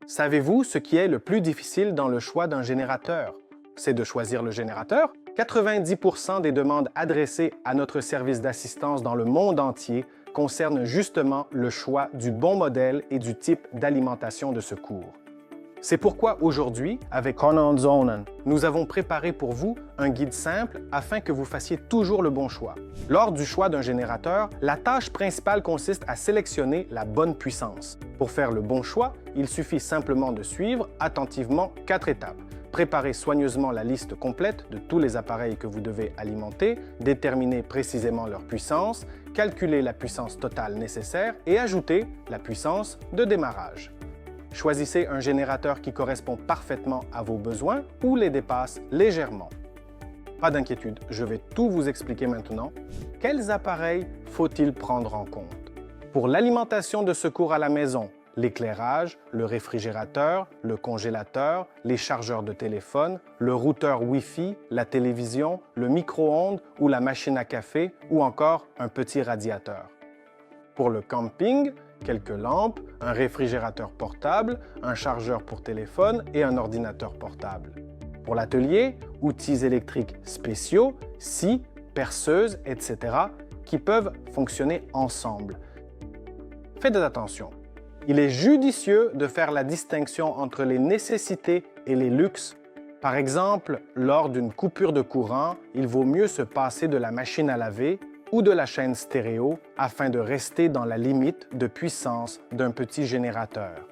Savez-vous ce qui est le plus difficile dans le choix d'un générateur? C'est de choisir le générateur. 90% des demandes adressées à notre service d'assistance dans le monde entier concernent justement le choix du bon modèle et du type d'alimentation de secours. C'est pourquoi aujourd'hui, avec Conan Zonen, nous avons préparé pour vous un guide simple afin que vous fassiez toujours le bon choix. Lors du choix d'un générateur, la tâche principale consiste à sélectionner la bonne puissance. Pour faire le bon choix, il suffit simplement de suivre attentivement 4 étapes. Préparer soigneusement la liste complète de tous les appareils que vous devez alimenter, déterminer précisément leur puissance, calculer la puissance totale nécessaire et ajouter la puissance de démarrage. Choisissez un générateur qui correspond parfaitement à vos besoins ou les dépasse légèrement. Pas d'inquiétude, je vais tout vous expliquer maintenant. Quels appareils faut-il prendre en compte? Pour l'alimentation de secours à la maison, l'éclairage, le réfrigérateur, le congélateur, les chargeurs de téléphone, le routeur Wi-Fi, la télévision, le micro-ondes ou la machine à café ou encore un petit radiateur. Pour le camping, quelques lampes, un réfrigérateur portable, un chargeur pour téléphone et un ordinateur portable. Pour l'atelier, outils électriques spéciaux, scies, perceuses, etc. qui peuvent fonctionner ensemble. Faites attention. Il est judicieux de faire la distinction entre les nécessités et les luxes. Par exemple, lors d'une coupure de courant, il vaut mieux se passer de la machine à laver ou de la chaîne stéréo afin de rester dans la limite de puissance d'un petit générateur.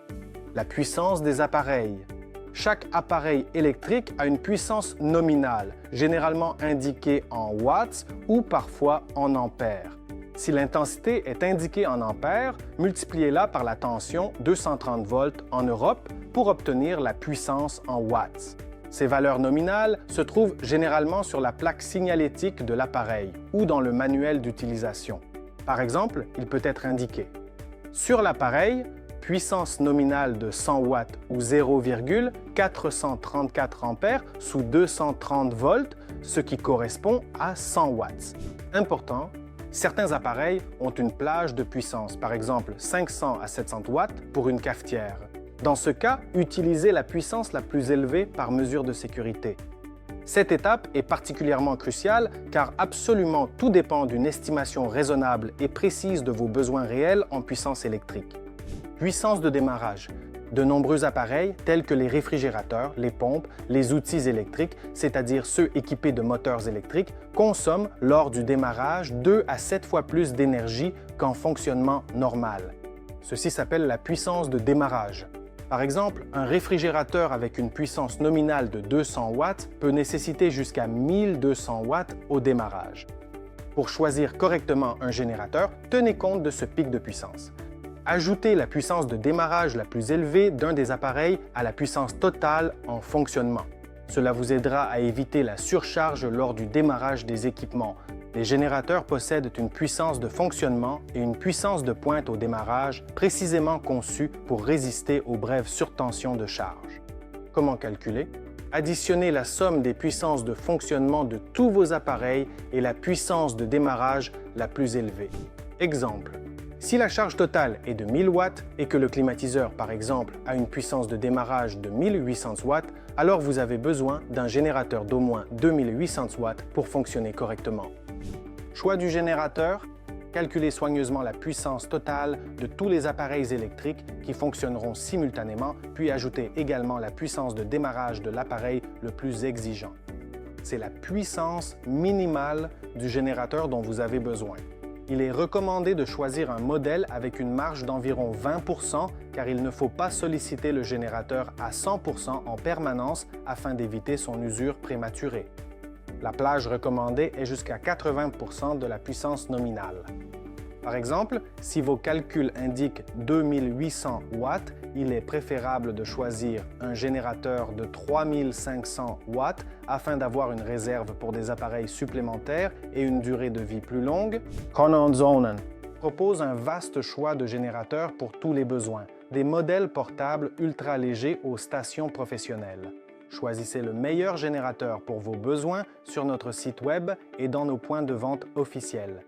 La puissance des appareils. Chaque appareil électrique a une puissance nominale, généralement indiquée en watts ou parfois en ampères. Si l'intensité est indiquée en ampères, multipliez-la par la tension 230 volts en Europe pour obtenir la puissance en watts. Ces valeurs nominales se trouvent généralement sur la plaque signalétique de l'appareil ou dans le manuel d'utilisation. Par exemple, il peut être indiqué sur l'appareil, puissance nominale de 100 watts ou 0,434 ampères sous 230 volts, ce qui correspond à 100 watts. Important, certains appareils ont une plage de puissance, par exemple 500 à 700 watts pour une cafetière. Dans ce cas, utilisez la puissance la plus élevée par mesure de sécurité. Cette étape est particulièrement cruciale car absolument tout dépend d'une estimation raisonnable et précise de vos besoins réels en puissance électrique. Puissance de démarrage. De nombreux appareils, tels que les réfrigérateurs, les pompes, les outils électriques, c'est-à-dire ceux équipés de moteurs électriques, consomment lors du démarrage 2 à 7 fois plus d'énergie qu'en fonctionnement normal. Ceci s'appelle la puissance de démarrage. Par exemple, un réfrigérateur avec une puissance nominale de 200 watts peut nécessiter jusqu'à 1200 watts au démarrage. Pour choisir correctement un générateur, tenez compte de ce pic de puissance. Ajoutez la puissance de démarrage la plus élevée d'un des appareils à la puissance totale en fonctionnement. Cela vous aidera à éviter la surcharge lors du démarrage des équipements. Les générateurs possèdent une puissance de fonctionnement et une puissance de pointe au démarrage précisément conçue pour résister aux brèves surtensions de charge. Comment calculer? Additionnez la somme des puissances de fonctionnement de tous vos appareils et la puissance de démarrage la plus élevée. Exemple. Si la charge totale est de 1000 watts et que le climatiseur, par exemple, a une puissance de démarrage de 1800 watts, alors vous avez besoin d'un générateur d'au moins 2800 watts pour fonctionner correctement. Choix du générateur. Calculez soigneusement la puissance totale de tous les appareils électriques qui fonctionneront simultanément, puis ajoutez également la puissance de démarrage de l'appareil le plus exigeant. C'est la puissance minimale du générateur dont vous avez besoin. Il est recommandé de choisir un modèle avec une marge d'environ 20% car il ne faut pas solliciter le générateur à 100% en permanence afin d'éviter son usure prématurée. La plage recommandée est jusqu'à 80% de la puissance nominale. Par exemple, si vos calculs indiquent 2800 watts, il est préférable de choisir un générateur de 3500 watts afin d'avoir une réserve pour des appareils supplémentaires et une durée de vie plus longue. Conan Zonen propose un vaste choix de générateurs pour tous les besoins, des modèles portables ultra légers aux stations professionnelles. Choisissez le meilleur générateur pour vos besoins sur notre site web et dans nos points de vente officiels.